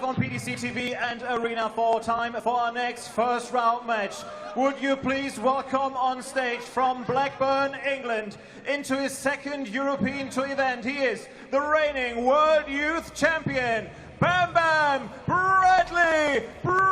On PDC TV and Arena 4 time for our next first round match. Would you please welcome on stage from Blackburn, England, into his second European Tour event. He is the reigning World Youth Champion, Bam Bam Bradley Brooks.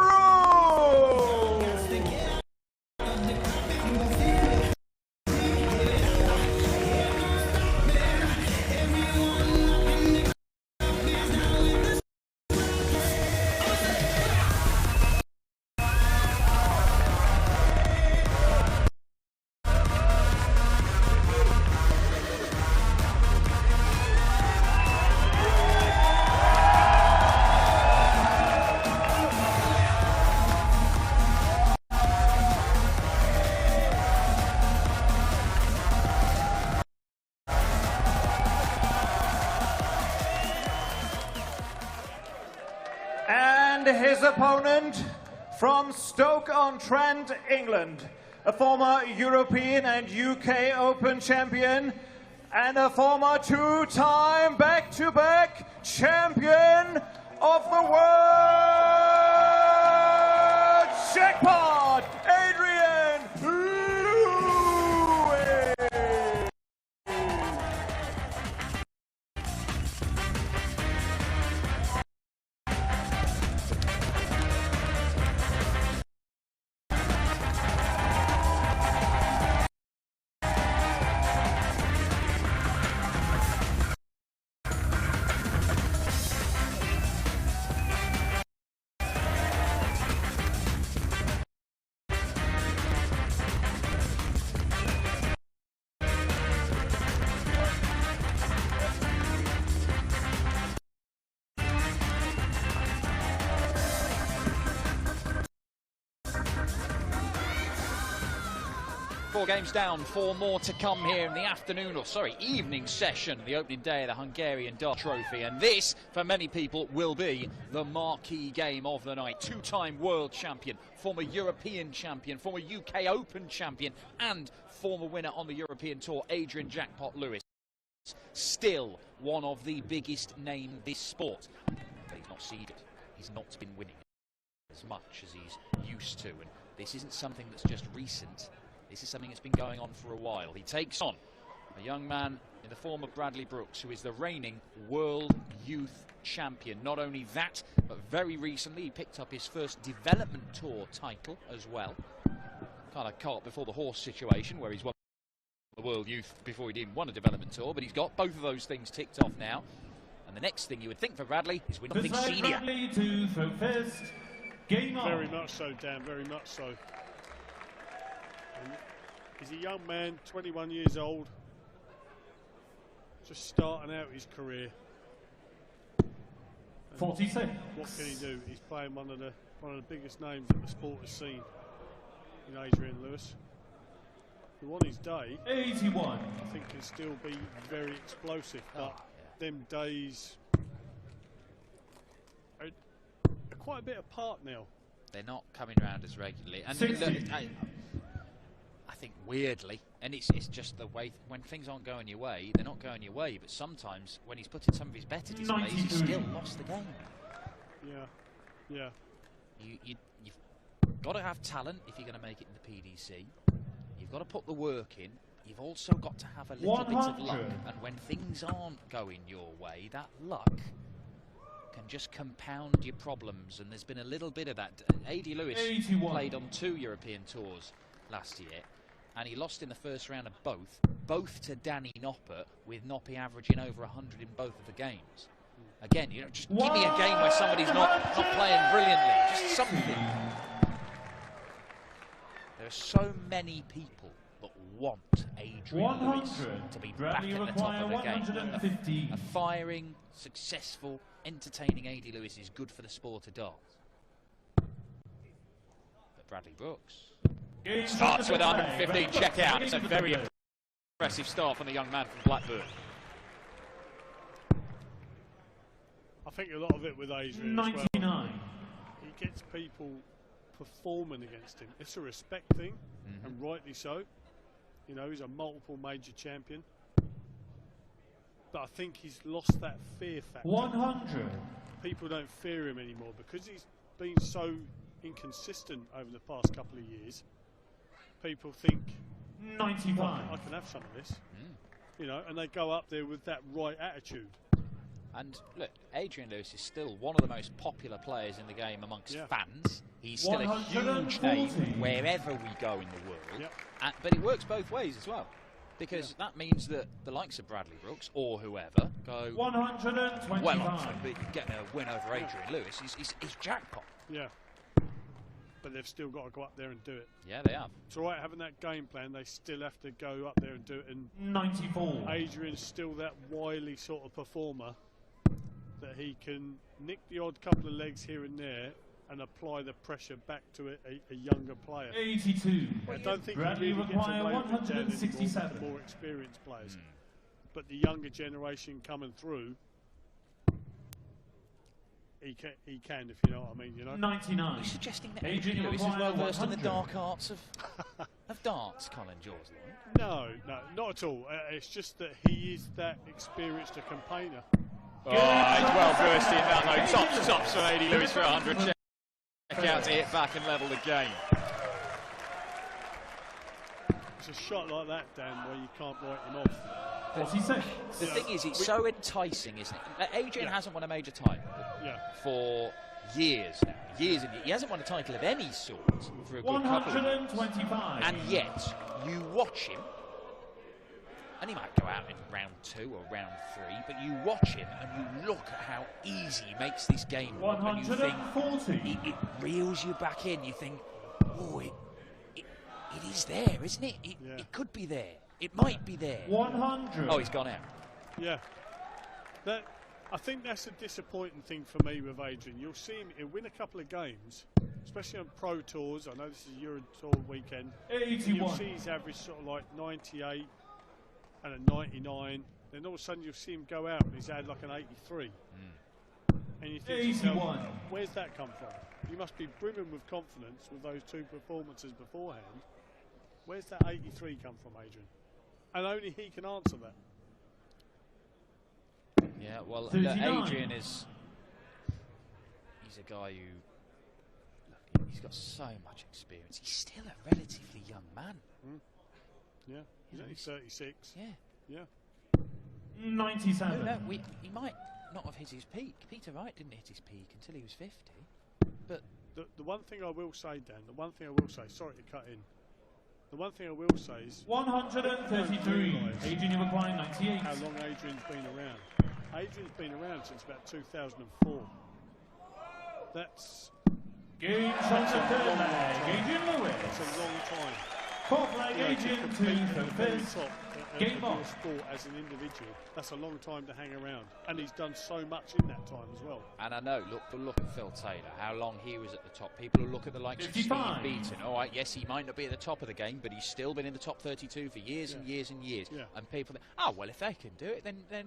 And his opponent from Stoke-on-Trent, England, a former European and UK Open champion and a former two-time back-to-back champion of the world jackpot, Adrian Lewis. Four games down, four more to come here in the afternoon, or sorry, evening session, the opening day of the Hungarian Dart Trophy. And this, for many people, will be the marquee game of the night. Two-time world champion, former European champion, former UK Open champion, and former winner on the European Tour, Adrian Jackpot Lewis. Still one of the biggest names in this sport. But he's not seeded. He's not been winning as much as he's used to. And this isn't something that's just recent. This is something that's been going on for a while. He takes on a young man in the form of Bradley Brooks, who is the reigning World Youth Champion. Not only that, but very recently he picked up his first development tour title as well. Kind of cart before the horse situation, where he's won the World Youth before he even won a development tour, but he's got both of those things ticked off now. And the next thing you would think for Bradley is win something senior. Bradley to throw first. Game on. Very much so, Dan, very much so. He's a young man, 21 years old, just starting out his career. 46. What can he do? He's playing one of the biggest names that the sport has seen in Adrian Lewis, who on his day, 81. I think can still be very explosive, but them days are quite a bit apart now. They're not coming around as regularly. And look, I think weirdly, and it's just the way, when things aren't going your way, they're not going your way, but sometimes when he's put in some of his better displays, he's still lost the game. Yeah. You've got to have talent if you're going to make it in the PDC. You've got to put the work in. You've also got to have a little bit of luck, and when things aren't going your way, that luck can just compound your problems, and there's been a little bit of that. AD Lewis 81. played on 2 European tours last year, and he lost in the first round of both to Danny Noppert, with Noppy averaging over 100 in both of the games. Again, you know, just give me a game where somebody's not playing brilliantly, just something. There are so many people that want Adrian Lewis to be back at the top of the game. A firing, successful, entertaining AD Lewis is good for the sport of darts. But Bradley Brooks starts with 115 check out. It's a very impressive start from the young man from Blackburn. I think a lot of it with Adrian 99. as well. He gets people performing against him. It's a respect thing, and rightly so. You know, he's a multiple major champion. But I think he's lost that fear factor. 100. people don't fear him anymore because he's been so inconsistent over the past couple of years. People think, 95. I can have some of this, you know, and they go up there with that right attitude. And look, Adrian Lewis is still one of the most popular players in the game amongst fans. He's still a huge name wherever we go in the world. But it works both ways as well, because that means that the likes of Bradley Brooks or whoever go 125. well on for getting a win over Adrian Lewis. He's jackpot. Yeah. But they've still got to go up there and do it. Yeah, they have. It's all right having that game plan. They still have to go up there and do it. And 94. Adrian's still that wily sort of performer that he can nick the odd couple of legs here and there and apply the pressure back to a younger player. 82. I don't think Bradley he really gets require away with it down anymore with 167. the more experienced players. But the younger generation coming through, he can, if you know what I mean, you know. 99. You're suggesting that Adrian Adrian Lewis is well versed in the 100. dark arts of darts, Colin Jaws? No, not at all. It's just that he is that experienced a campaigner. Oh, he's well versed in that though. Tops from Adrian Lewis for 100. Check out to hit back and level the game. It's a shot like that, Dan, where you can't write him off. 46. The thing is, it's so enticing, isn't it? Adrian hasn't won a major title for years now. Years and years. He hasn't won a title of any sort for a good couple of years. 125. And yet, you watch him, and he might go out in round 2 or round 3, but you watch him and you look at how easy he makes this game look, and you think, 140. it reels you back in. You think, oh, it is there, isn't it? It could be there. It might be there. 100. Oh, he's gone out. Yeah. I think that's a disappointing thing for me with Adrian. You'll see him, he'll win a couple of games, especially on pro tours. I know this is Euro Tour weekend. 81. You'll see his average sort of like 98 and a 99. Then all of a sudden you'll see him go out and he's had like an 83. And you think, 81. Where's that come from? You must be brimming with confidence with those two performances beforehand. Where's that 83 come from, Adrian? And only he can answer that. Yeah, well, 39. Adrian he's a guy who, he's got so much experience. He's still a relatively young man. Yeah, he's only 36. Yeah. Yeah. 97. No, he might not have hit his peak. Peter Wright didn't hit his peak until he was 50. But the one thing I will say, Dan, sorry to cut in. The one thing I will say is 133. Adrian, you require 98. how long Adrian's been around. Adrian's been around since about 2004. That's Game shot to third leg. Adrian Lewis. a long time. Fourth leg, Adrian to the fifth. Game of off. your sport as an individual. That's a long time to hang around, and he's done so much in that time as well. and I know, look at Phil Taylor, how long he was at the top. People will look at the likes of Steve 55. Beaton. All right, yes, he might not be at the top of the game, but he's still been in the top 32 for years and years and years. Yeah. And people think, oh, well, if they can do it, then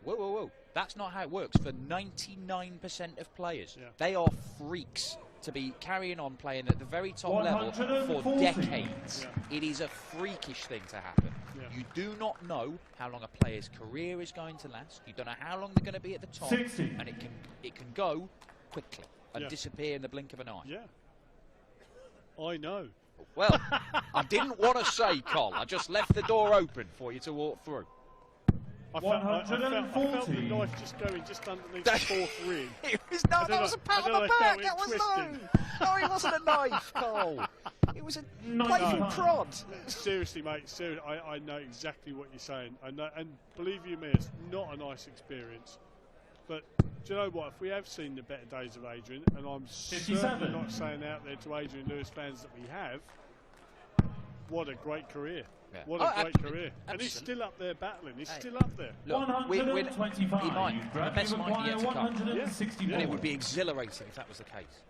whoa. That's not how it works for 99% of players. Yeah. They are freaks to be carrying on playing at the very top level for 140. decades. Yeah. It is a freakish thing to happen. Yeah. You do not know how long a player's career is going to last. You don't know how long they're going to be at the top. 60. And it can go quickly and Yeah. disappear in the blink of an eye. Yeah. I know. Well, I didn't want to say, Col. I just left the door open for you to walk through. I felt the 140. knife just going just underneath the fourth ring. It was I don't that was know- a pat I on don't the know how back. it That was twisted. no, it wasn't a knife, Cole. It was a playful 95. prod. Seriously, mate, seriously, I know exactly what you're saying. I know, and believe you me, it's not a nice experience. But do you know what? If we have seen the better days of Adrian, and I'm 57. certainly not saying out there to Adrian Lewis fans that we have, what a great career. Yeah. What Oh, a great career. And he's absolutely. still up there battling. He's Hey. still up there. Look, 125. he might. The Bradley best might be require yet to come. 164. And it would be exhilarating if that was the case.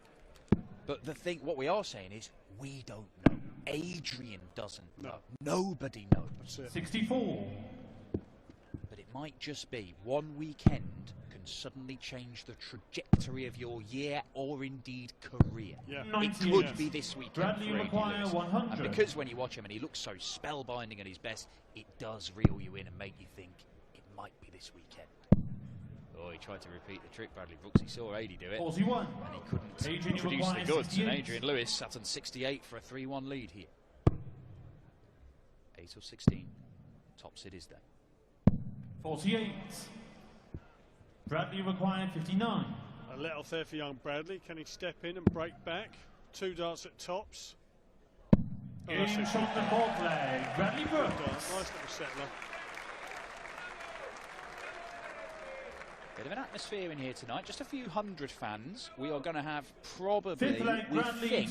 But what we are saying is, we don't know. Adrian doesn't know. Nobody knows. That's it. 64. But it might just be one weekend can suddenly change the trajectory of your year or indeed career. Yeah. It 98. could be this weekend Bradley for Adrian require Lewis. 100. And because when you watch him and he looks so spellbinding at his best, it does reel you in and make you think it might be this weekend. Oh, he tried to repeat the trick, Bradley Brooks. He saw Adi do it. 41. And he couldn't produce the goods. And Adrian Lewis sat on 68 for a 3-1 lead here. 8 or 16. Tops it is then. 48. Bradley required 59. A let off there for young Bradley. Can he step in and break back? 2 darts at tops. Game shot the fourth leg. Bradley Brooks. Nice little settler. Bit of an atmosphere in here tonight. Just a few hundred fans. We are going to have probably, we think,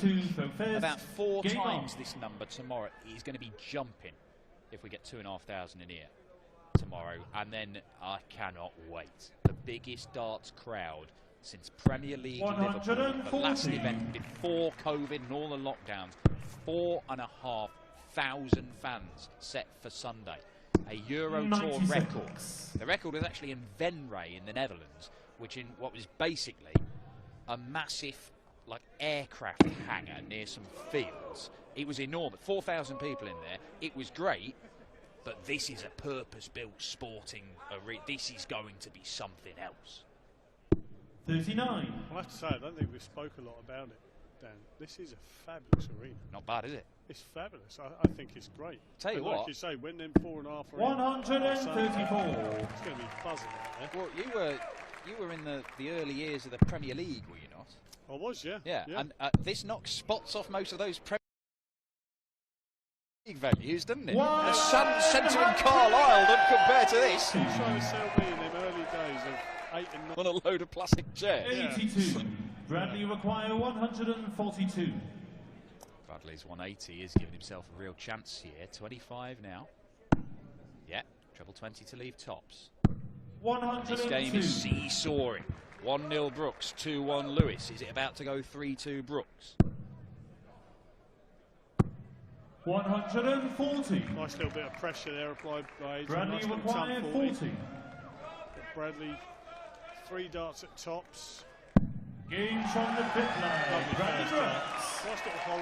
about 4 times this number tomorrow. He's going to be jumping if we get 2,500 in here tomorrow. And then I cannot wait. The biggest darts crowd since Premier League Liverpool, the last event before COVID and all the lockdowns. 4,500 fans set for Sunday. A Euro Tour record. The record was actually in Venray in the Netherlands, which in what was basically a massive like aircraft hangar near some fields. It was enormous. 4,000 people in there. It was great, but this is a purpose-built sporting arena. This is going to be something else. 39. I have to say, I don't think we've spoke a lot about it, Dan. This is a fabulous arena. Not bad, is it? It's fabulous. I think it's great. Tell you and what. Like you say, when them 4.5 are 134. It's going to be buzzing out there. Well, you were in the early years of the Premier League, were you not? I was, yeah. Yeah. And this knocks spots off most of those Premier League venues, doesn't it? The Sun Centre in Carlisle doesn't compare to this. He's trying to sell me in them early days of 8 and 9. On a load of plastic chairs. 82. Bradley require 142. Bradley's 180 is giving himself a real chance here. 25 now. Yeah, treble 20 to leave tops. 102. This game is seesawing. 1-0 Brooks, 2-1 Lewis. Is it about to go 3-2 Brooks? 140. Nice little bit of pressure there applied by Adrian. Bradley nice require 40. Bradley, 3 darts at tops. Game from the fifth leg. Bradley Brooks. Nice little hole.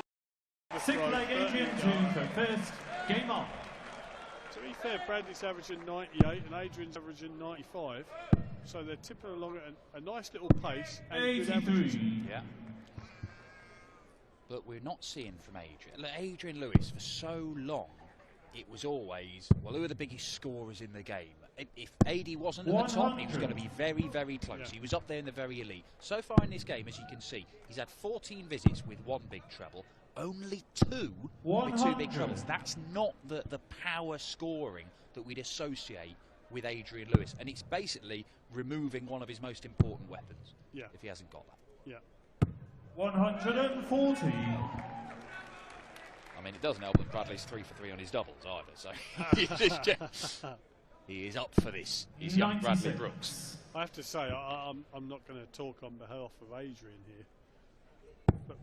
Sixth leg Adrian to for first. Game on. To be fair, Bradley's averaging 98 and Adrian's averaging 95. So they're tipping along at a nice little pace. And 83. Yeah. But we're not seeing from Adrian. Look, Adrian Lewis, for so long, it was always, well, who are the biggest scorers in the game? If AD wasn't at the top, he was going to be very, very close. Yeah. He was up there in the very elite. So far in this game, as you can see, he's had 14 visits with 1 big treble, only 2 with 2 big trebles. That's not the power scoring that we'd associate with Adrian Lewis. And it's basically removing one of his most important weapons, if he hasn't got that. Yeah. 140. I mean, it doesn't help that Bradley's 3 for 3 on his doubles either, so he is up for this. He's young Bradley Brooks. I have to say, I'm not going to talk on behalf of Adrian here, but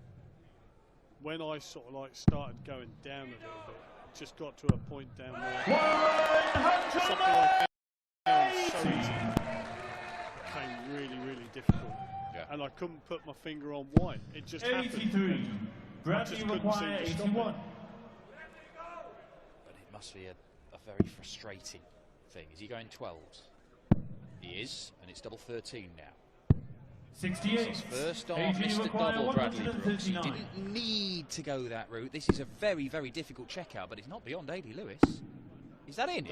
when I sort of like started going down a little bit, it just got to a point down where something like so easy became really, really difficult. Yeah. And I couldn't put my finger on why. It just 83. happened. Bradley require 81. But it must be a very frustrating thing. Is he going 12s? He is, and it's double 13 now. 68. His first start missed a double, Bradley Brooks. He didn't need to go that route. This is a very, very difficult checkout, but it's not beyond Adi Lewis. Is that in?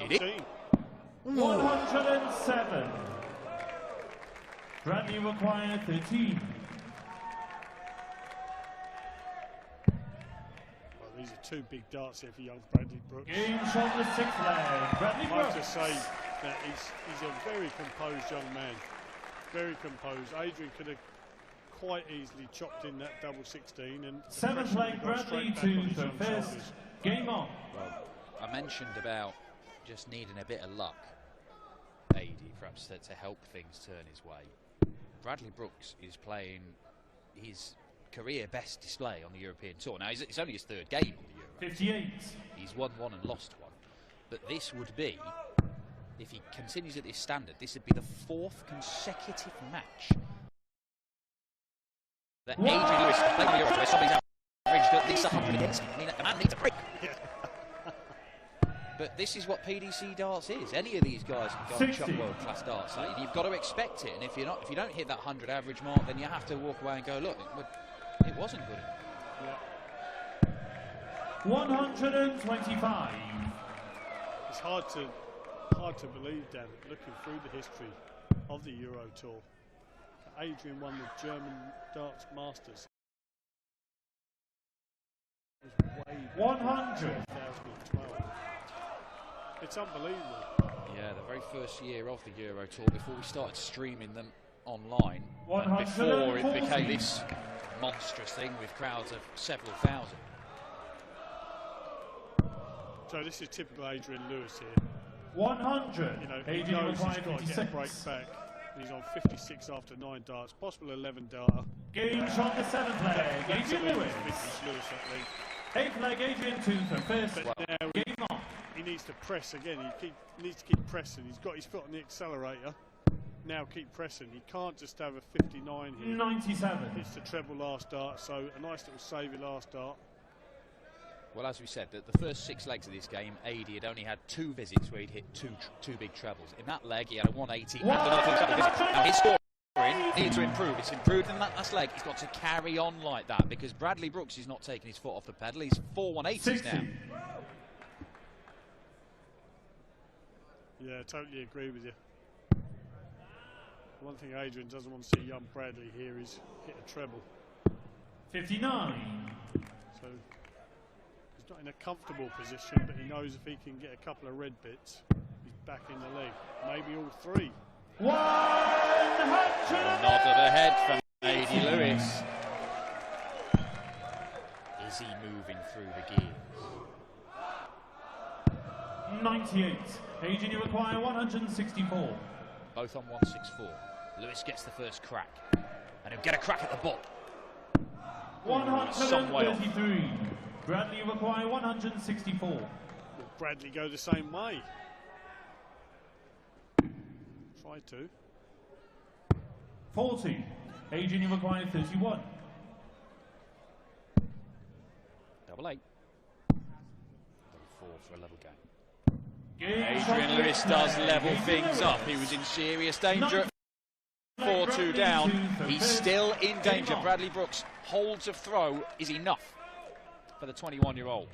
107. Bradley require 13. Well, these are 2 big darts here for young Bradley Brooks. Game shot the 6th leg. Bradley Brooks. I have to say that he's a very composed young man. Very composed. Adrian could have quite easily chopped in that double 16 and 7th leg Bradley to the first. Game on. Well, I mentioned about just needing a bit of luck, AD, perhaps to help things turn his way. Bradley Brooks is playing his career best display on the European Tour. Now, it's only his 3rd game on the Euro. 58. He's won 1 and lost 1. But this would be, if he continues at this standard, this would be the 4th consecutive match that Adrian Lewis has played on the Euro Tour. Somebody's averaged at least 100 against him. I mean, the man needs a break. But this is what PDC darts is. Any of these guys can go and chuck world-class darts. Like, you've got to expect it, and if you don't hit that 100 average mark, then you have to walk away and go, look, it wasn't good enough. Yeah. 125. It's hard to believe, Dan, looking through the history of the Euro Tour. Adrian won the German Darts Masters. It was way 100. 2012. It's unbelievable. Yeah, the very first year of the Euro Tour, before we started streaming them online, and before it became this monstrous thing with crowds of several thousand. So this is typical Adrian Lewis here. 100. You know, he knows he's got to get a break back. He's on 56 after 9 darts, possible 11 darter. Game shot the 7th leg, Adrian Lewis. Lewis, I think. 8th leg, Adrian 2 for first. But now Game on. he needs to press again. He needs to keep pressing. He's got his foot on the accelerator. Now keep pressing. He can't just have a 59 here. 97. It's the treble last dart, so a nice little savey last dart. Well, as we said, the first 6 legs of this game, AD had only had 2 visits where he'd hit two big trebles. In that leg, he had a 180 and another treble visit. Now his scoring needs to improve. It's improved in that last leg. He's got to carry on like that, because Bradley Brooks is not taking his foot off the pedal. He's 4 180s now. Yeah, totally agree with you. One thing Adrian doesn't want to see young Bradley here is hit a treble. 59. So he's not in a comfortable position, but he knows if he can get a couple of red bits, he's back in the leg. Maybe all 3. 100. Nod of the head from AD Lewis. Is he moving through the gears? 98. Adrian, you require 164. Both on 164. Lewis gets the first crack, and he'll get a crack at the ball. Some way off. 133. Bradley, you require 164. Will Bradley go the same way? Try to. 40. Adrian, you require 31. Double 8. Double 4 for a level game. Game Adrian Lewis does level things up. He was in serious danger. 4-2 down. He's still in danger. Bradley Brooks holds of throw is enough for the 21-year-old.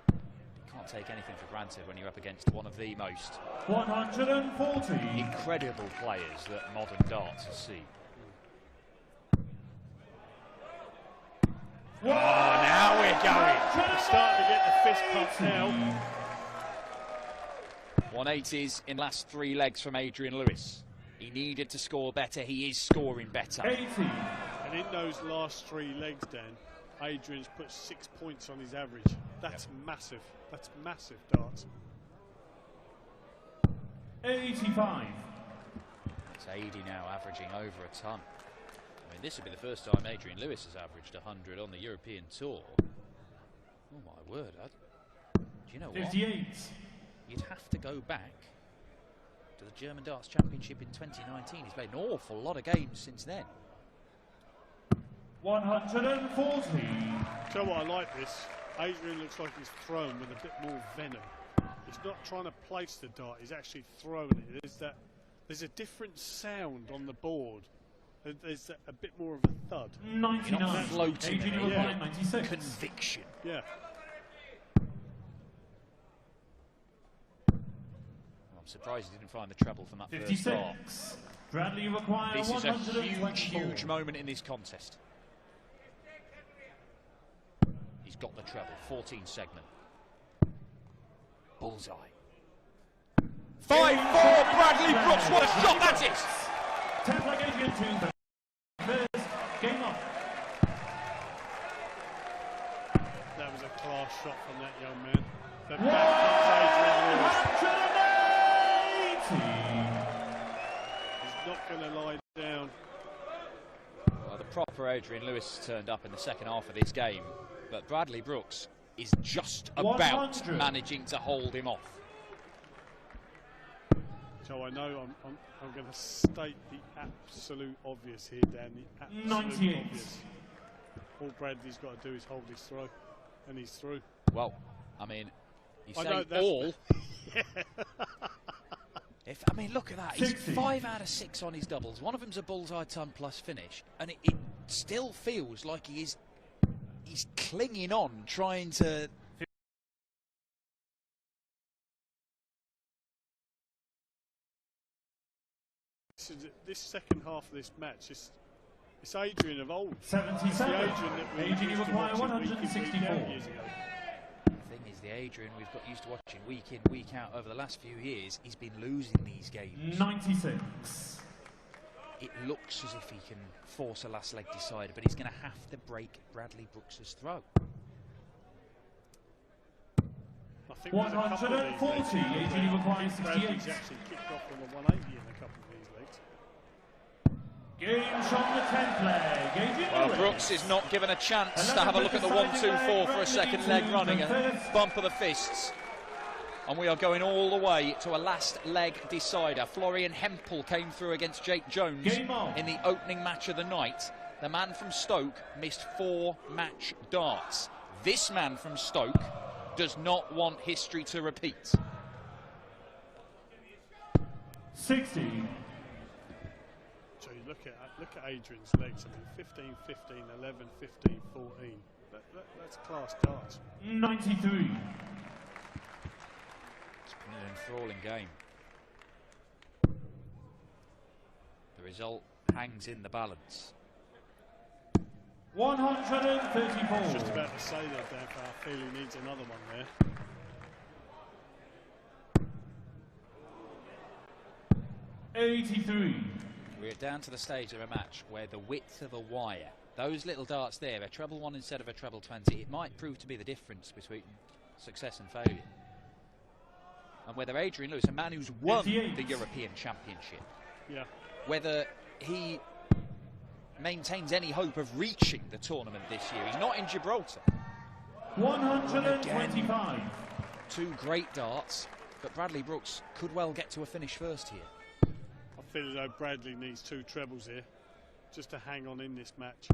You can't take anything for granted when you're up against one of the most 140. incredible players that modern darts has seen. Oh, now we're going. He's starting to get the fist pump now. 180s in last 3 legs from Adrian Lewis. He needed to score better. He is scoring better. 80. And in those last 3 legs, Dan, Adrian's put 6 points on his average. That's massive. That's massive darts. 85. It's 80 now, averaging over a ton. I mean, this would be the first time Adrian Lewis has averaged 100 on the European Tour. Oh my word! Do you know 58. what? You'd have to go back to the German Darts Championship in 2019. He's played an awful lot of games since then. 140. So what I like this, Adrian looks like he's thrown with a bit more venom. He's not trying to place the dart, he's actually throwing it. There's a different sound on the board. There's a bit more of a thud. 99. Not floating. Adrian, Yeah. 96. Conviction. Yeah. I'm surprised he didn't find the treble from that first start. 56. Bradley requires This is a 124. huge moment in this contest. He's got the treble, 14 segment. Bullseye. 5-4, Bradley Brooks, what a shot that is! 10th leg, Adrian 2. First, game off. That was a class shot from that young man. The back comes Adrian Lewis. He's not going to lie down. Well, the proper Adrian Lewis turned up in the second half of this game, but Bradley Brooks is just about 100. managing to hold him off. So I know I'm going to state the absolute obvious here, Dan. The absolute 98. obvious. All Bradley's got to do is hold his throw, and he's through. Well, I mean, You say all. I mean, look at that. He's 5 out of 6 on his doubles. One of them's a bullseye ton plus finish, and it still feels like he's clinging on, trying to. This second half of this match is. It's Adrian of old. 77. It's the Adrian that we Adrian, used to require watch 164. years ago. The thing is, the Adrian we've got used to watching week in, week out over the last few years, he's been losing these games. 96. It looks as if he can force a last leg decider, but he's going to have to break Bradley Brooks's throw. I think there's a couple of these 140. legs Adrian requires Bradley's 68. actually kicked off from a 180 in a couple of these legs. Game on the 10th leg. Adrian Well, Lewis. Brooks is not given a chance to have a look at the 1-2-4 for a second leg running, a bump of the fists. And we are going all the way to a last leg decider. Florian Hempel came through against Jake Jones in the opening match of the night. The man from Stoke missed 4 match darts. This man from Stoke does not want history to repeat. 60. So you look at Adrian's legs. I mean, 15, 15, 11, 15, 14. That's class darts. 93. It's been an enthralling game. The result hangs in the balance. 134. I was just about to say that, Dan, I feel he needs another one there. We're down to the stage of a match where the width of a wire, those little darts there, a treble 1 instead of a treble 20, it might prove to be the difference between success and failure. And whether Adrian Lewis, a man who's won the European Championship, whether he maintains any hope of reaching the tournament this year. He's not in Gibraltar. 125. 2 great darts, but Bradley Brooks could well get to a finish first here. I feel as though Bradley needs 2 trebles here just to hang on in this match.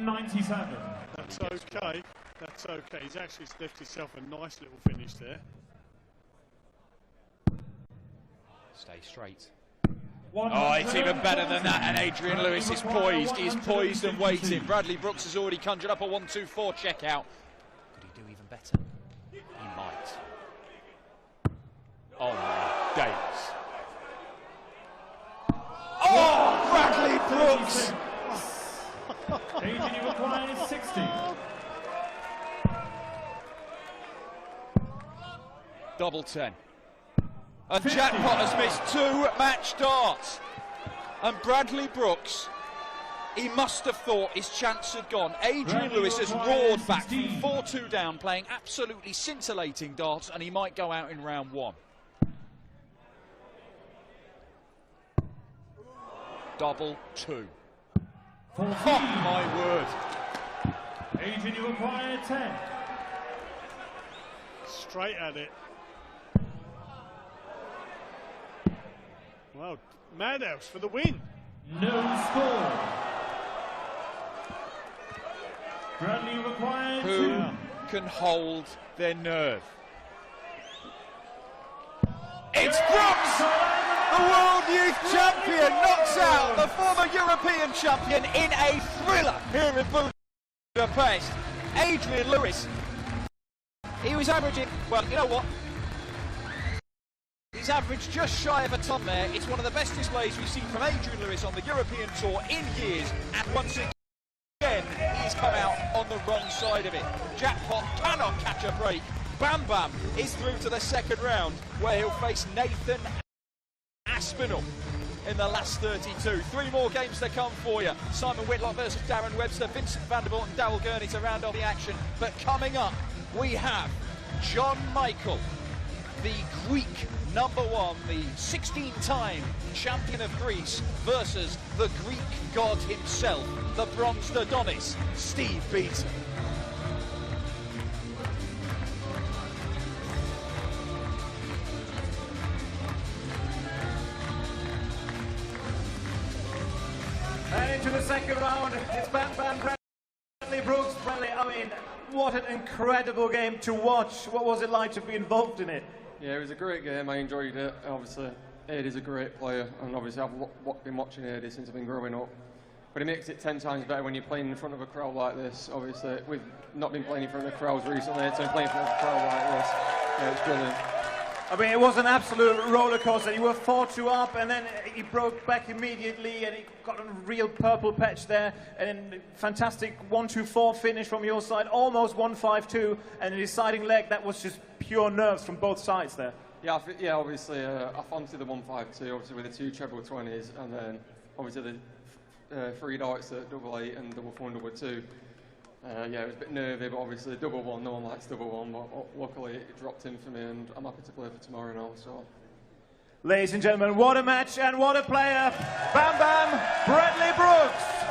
97. That's okay. That's okay. He's actually left himself a nice little finish there. Stay straight. Oh, it's even better than that, and Adrian Lewis is poised. He's poised and waiting. Bradley Brooks has already conjured up a 1-2-4 checkout. Could he do even better? He might. Oh my days. Oh, Bradley Brooks! Adrian requires 60. Double 10. And Jackpot has missed 2 match darts. And Bradley Brooks, he must have thought his chance had gone. Adrian Lewis has roared back from 4-2 down, playing absolutely scintillating darts, and he might go out in round 1. Double 2. Oh my word. Adrian, you require 10. Straight at it. Well, Madhouse for the win. No score. Bradley requires Who 2. can hold their nerve? It's Brooks! The World Youth Champion knocks out the former European champion in a thriller here in Budapest. Adrian Lewis. He was averaging, well, you know what? He's averaged just shy of a ton there. It's one of the best displays we've seen from Adrian Lewis on the European Tour in years. And once again, he's come out on the wrong side of it. Jackpot cannot catch a break. Bam Bam is through to the second round, where he'll face Nathan Aspinall in the last 32. 3 more games to come for you. Simon Whitlock versus Darren Webster, Vincent Vanderbilt and Darrell Gurney to round off the action. But coming up, we have John Michael, the Greek #1, the 16-time champion of Greece, versus the Greek god himself, the bronzed Adonis, Steve Beaton. And into the second round, it's Bradley Brooks. Bradley, I mean, what an incredible game to watch. What was it like to be involved in it? Yeah, it was a great game. I enjoyed it. Obviously, Aidy's a great player, and obviously I've been watching Aidy since I've been growing up. But it makes it 10 times better when you're playing in front of a crowd like this. Obviously, we've not been playing in front of crowds recently, so playing in front of a crowd like this, yeah, it's brilliant. I mean, it was an absolute roller coaster. You were 4-2 up, and then he broke back immediately, and he got a real purple patch there, and then fantastic 1-2-4 finish from your side, almost 1-5-2, and the deciding leg, that was just pure nerves from both sides there. Yeah, yeah. Obviously, I fancied the 1-5-2, obviously with the 2 treble 20s, and then obviously the 3 darts at double 8 and double 4 and double 2. Yeah, it was a bit nervy, but obviously double 1, no one likes double 1, but luckily it dropped in for me, and I'm happy to play for tomorrow now. So, ladies and gentlemen, what a match and what a player, Bam Bam Bradley Brooks.